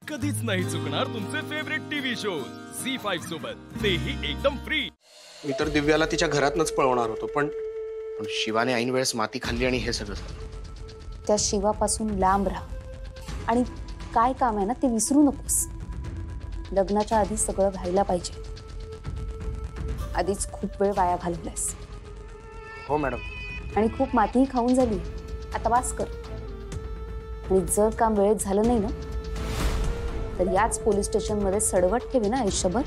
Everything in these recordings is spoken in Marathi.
कधीच नाही चुकणार तुमचे फेवरेट टीव्ही शोज झी5 सोबत, तेही एकदम फ्री। मी तर दिव्याला तिच्या घरातनच पळवणार होतो, पण शिवाने ऐन वेळेस माती खाल्ली आणि हे सगळं झालं। त्या शिवापासून लांब राहा आणि काय काम आहे ना ते विसरू नकोस। लग्नाच्या आधी सगळं व्हायला पाहिजे। आधीच खूप वेळ वाया घालवलायस। हो मॅडम। आणि खूप मातीही खाऊन झाली, आता वास कर। आणि जर काम वेळेत झालं नाही ना तर याच पोलीस स्टेशन मध्ये सडवट ठेवी ना आयुष्यभर।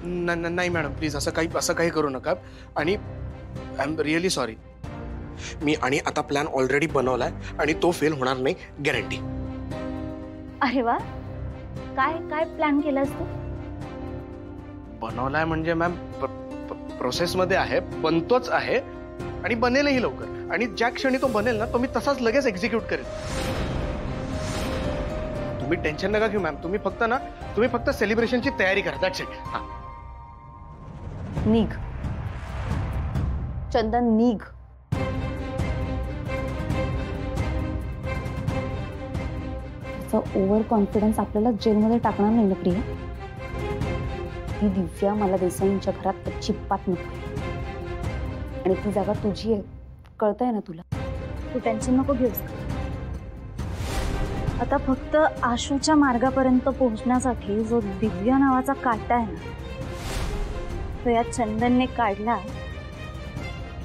नाही मॅडम, प्लीज असं काही करू नका। आणि आय एम रिअली सॉरी। मी आणि आता प्लॅन ऑलरेडी बनवलाय आणि तो फेल होणार नाही, गॅरंटी। अरे वा, काय काय प्लॅन केलास तू? बनवलाय म्हणजे मॅम प्रोसेस मध्ये आहे, बनतोच आहे आणि बनेलही लवकर। आणि ज्या क्षणी तो बनेल ना तो मी तसाच लगेच एक्झिक्यूट करेल। तुम्ही टेन्शन नका घेऊ मॅम, तुम्ही फक्त सेलिब्रेशनची तयारी करा, दॅट्स इट। हां, निघ चंदन, निघ। ओव्हर कॉन्फिडन्स आपल्याला जेलमध्ये टाकणार नाही ना प्रिया। ही दिव्या मला देसाईंच्या घरात अजिबात नको, आणि ती जागा तुझी आहे, कळतंय ना तुला? तू टेन्शन नको घेऊस। आता फक्त आशूच्या मार्गापर्यंत पोहोचण्यासाठी जो दिव्या नावाचा काटा आहे ना तो या चंदनने काढला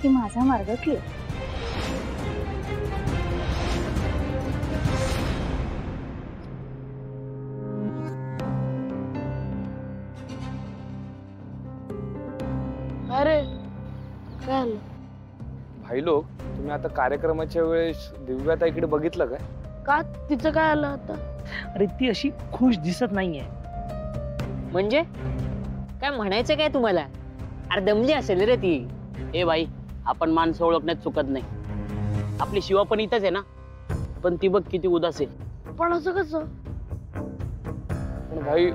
की माझा मार्ग क्लिअर। अरे काय आलं? भाई लोक, तुम्ही आता कार्यक्रमाच्या वेळेस दिव्याता इकडे बघितलं काय? का तिचं काय आलं आता? अरे ती अशी खुश दिसत नाहीये। म्हणजे काय म्हणायचं काय तुम्हाला? अरे दमली असेल रे ती। ए बाई, आपण माणसं ओळखण्यात चुकत नाही। आपली शिवा पण इथंच आहे ना, पण ती बघ किती उदास आहे। पण असं कसं? पण भाई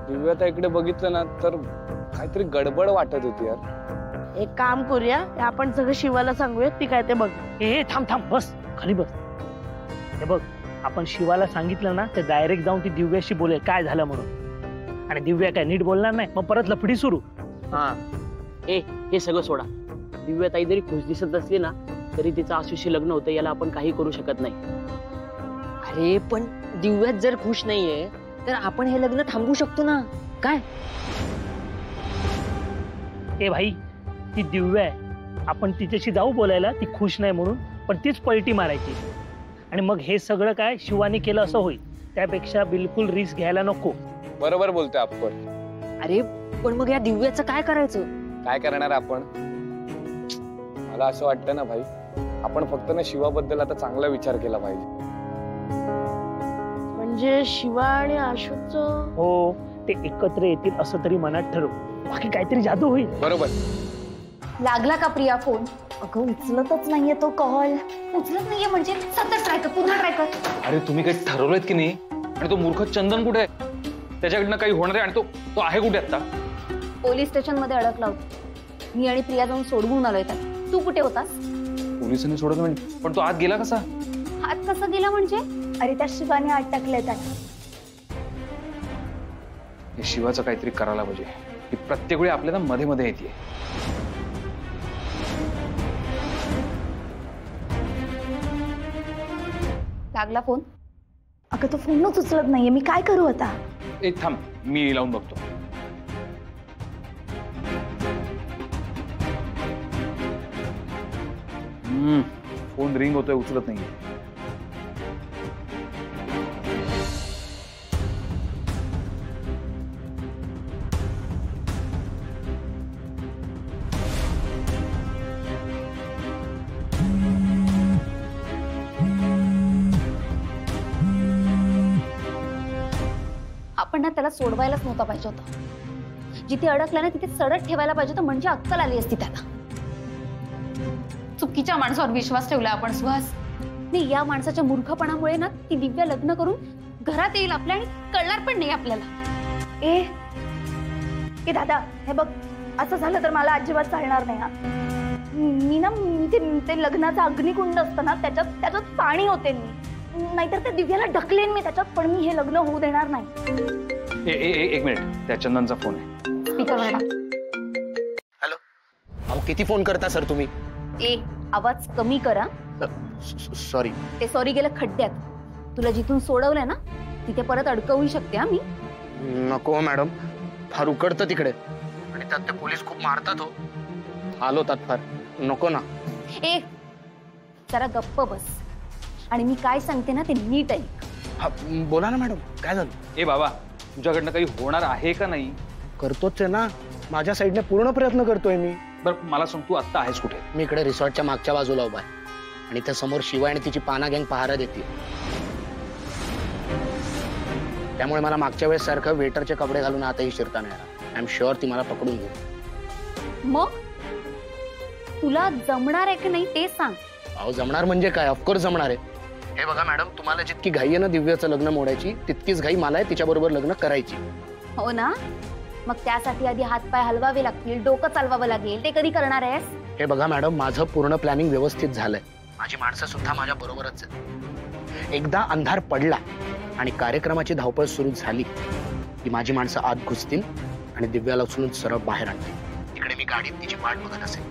दिव्याता इकडे बघितलं ना तर काहीतरी गडबड वाटत होती यार। एक काम करूया, आपण सगळं शिवाला सांगूया, ती काय ते बघ। ए थांब, बस खाली बस। हे बघ, आपण शिवाला सांगितलं ना तर डायरेक्ट जाऊन ती दिव्याशी बोलेल काय झालं म्हणून, आणि दिव्या काय नीट बोलणार नाही, मग परत लफडी सुरू। हा, हे सगळं सोडा। दिव्याताई जरी खुश दिसत असली ना तरी तिचं आशूशी लग्न होतं, याला आपण काही करू शकत नाही। अरे पण दिव्यात जर खुश नाहीये तर आपण हे लग्न थांबवू शकतो ना, काय? ए भाई, ती दिव्या आहे, आपण तिच्याशी जाऊ बोलायला, ती खुश नाही म्हणून, पण तीच पलटी मारायची आणि मग हे सगळं काय शिवानी केलं असं होईल। त्यापेक्षा बिलकुल रिस्क घ्यायला नको। बरोबर बोलतोय आपण। अरे पण मग या दिव्याचं काय करायचं? काय करणार आपण? मला असं वाटतं ना भाई, आपण फक्त ना शिवाबद्दल आता चांगला विचार केला पाहिजे। म्हणजे शिवा आणि आशूचं? हो, ते एकत्र येतील असं तरी मनात ठरव, बाकी काहीतरी जादू होईल। बरोबर। लागला का प्रिया फोन? अगं उचलतच नाहीये तो कॉल। उचलत नाहीये म्हणजे सतत ट्राय कर, पुन्हा ट्राय कर। अरे तुम्ही काही ठरवलंय की नाही? आणि तो मूर्ख चंदन कुठे आहे? त्याच्याकडनं काही होणार आहे? आणि तो आहे कुठे आता? पोलीस स्टेशन मध्ये अडकला होता। मी आणि प्रिया जाऊन सोडवून आलोय त्याला। तू कुठे होतास? पोलिसांनी सोडवलं म्हणजे? पण तो आत गेला कसा? हात कसा गेला म्हणजे? अरे त्या शिवाने अटकले त्याला। हे शिवाचं काहीतरी करायला पाहिजे। ही प्रत्येक वेळी आपल्याला मध्ये मध्ये येते। लागला फोन? अगं तो फोनच उचलत नाहीये, मी काय करू आता? एक थांब, मी लावून बघतो। फोन रिंग होतोय, उचलत नाहीये। आपण ना त्याला सोडवायलाच नव्हता पाहिजे होता। जिथे अडकला ना तिथे सडक ठेवायला पाहिजे होतं, म्हणजे अक्कल आली असती त्याला। चुकीच्या माणसावर विश्वास ठेवला आपण सुहास। नाही, या माणसाच्या मूर्खपणामुळे ना ती दिव्या लग्न करून घरात येईल आपल्या आणि कळणार पण नाही आपल्याला। ए दादा, हे बघ, असं झालं तर मला अजिबात चालणार नाही। मी ते लग्नाचा अग्निकुंड असतं ना त्याच्यात पाणी होते मी। नाहीतर त्या दिव्याला ढकलेन मी त्याच्यात, पण मी हे लग्न होऊ देणार नाही. एक मिनिट, त्या चंदनचा फोन आहे. स्पीकरवर टाक. हॅलो. अहो किती फोन करता सर तुम्ही? ए आवाज कमी करा. सॉरी. ते सॉरी गेलं खड्ड्यात. तुला जिथून सोडवलंय ना तिथे परत अडकवू शकते हा मी. नको मॅडम, फार उकडतं तिकडे आणि त्यात ते पोलीस खूप मारतात हो. आलो फार नको ना. ए जरा गप्प बस आणि मी काय सांगते ना ते नीट ऐक. बोला ना मॅडम, काय झालं? ए बाबा, तुझ्याकडनं काही होणार आहे का नाही? करतोच आहे ना, माझ्या साईडने पूर्ण प्रयत्न करतोय मी. बरं मला सांग, तू आत्ता आहेस कुठे? मी इकडे रिसॉर्टच्या मागच्या बाजूला उभा आहे आणि त्या समोर शिवा आणि तिची पाना गँग पहारा देते. त्यामुळे मला मागच्या वेळेस सारखं वेटरचे कपडे घालून आताही शिरता नाही येणार. आय एम शुअर ती मला पकडून घेईल. मग तुला जमणार आहे की नाही ते सांग. अहो जमणार म्हणजे काय, ऑफकोर्स जमणार आहे. हे बघा मॅडम, तुम्हाला जितकी घाई आहे ना दिव्याचं लग्न मोडायची, तितकीच घाई मला आहे तिच्याबरोबर लग्न करायची. हो ना, मग त्यासाठी आधी हातपाय हलवावे लागतील, डोकं चालवावं लागेल. ते कधी करणार आहेस? हे बघा मॅडम, माझं पूर्ण प्लॅनिंग व्यवस्थित झालंय. माझी माणसं सुद्धा माझ्या बरोबरच आहेत. एकदा अंधार पडला आणि कार्यक्रमाची धावपळ सुरू झाली की माझी माणसं आत घुसतील आणि दिव्याला उचलून सरळ बाहेर आणतील. इकडे मी गाडीत तिची वाट बघत असेल.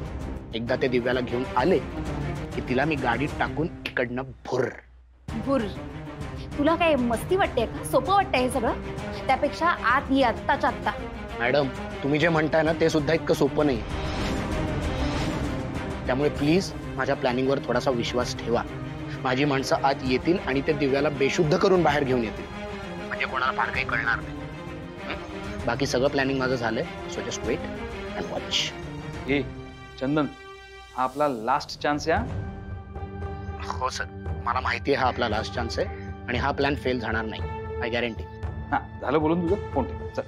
एकदा ते दिव्याला घेऊन आले की तिला मी गाडीत टाकून इकडनं भुर. तुला काय मस्ती वाटते का? सोपं वाटतंय हे सगळं? त्यापेक्षा आत ये आत्ताच्या आत्ता. मॅडम तुम्ही जे म्हणताय ना ते सुद्धा इतकं सोपं नाही. त्यामुळे प्लीज माझ्या प्लॅनिंगवर थोडासा विश्वास ठेवा. माझी माणसं आत येतील आणि ते दिव्याला बेशुद्ध करून बाहेर घेऊन येतील. म्हणजे कोणाला फार काही कळणार नाही. बाकी सगळं प्लॅनिंग माझं झालंय. So just wait and watch. ए चंदन, हा आपला लास्ट चान्स आहे. हो सर, मला माहिती आहे हा आपला लास्ट चान्स आहे आणि हा प्लॅन फेल जाणार नाही. I guarantee. हा झालं बोलून तुझं, फोन ठेव. चल.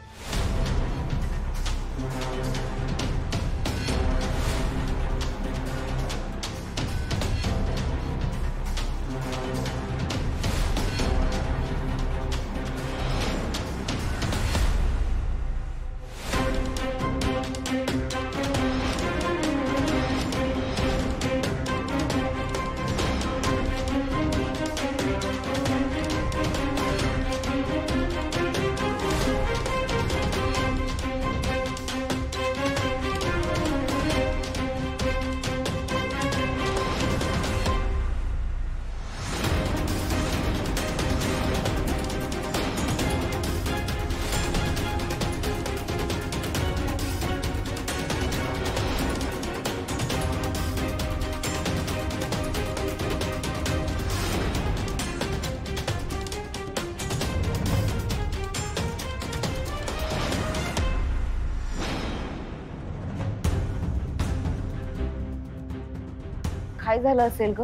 काय झालं असेल ग?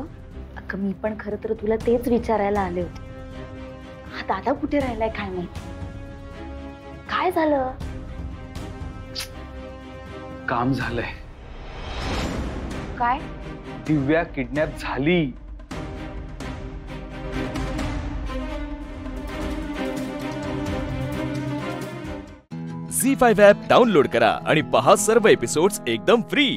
अगं मी पण खरं तर तुला तेच विचारायला आले होते. हा दादा कुठे राहिलाय काय माहिती. काय झालं? काम झालंय. काय? दिव्या किडनॅप झाली. झी5 ॲप डाउनलोड करा आणि पहा सर्व एपिसोड्स एकदम फ्री.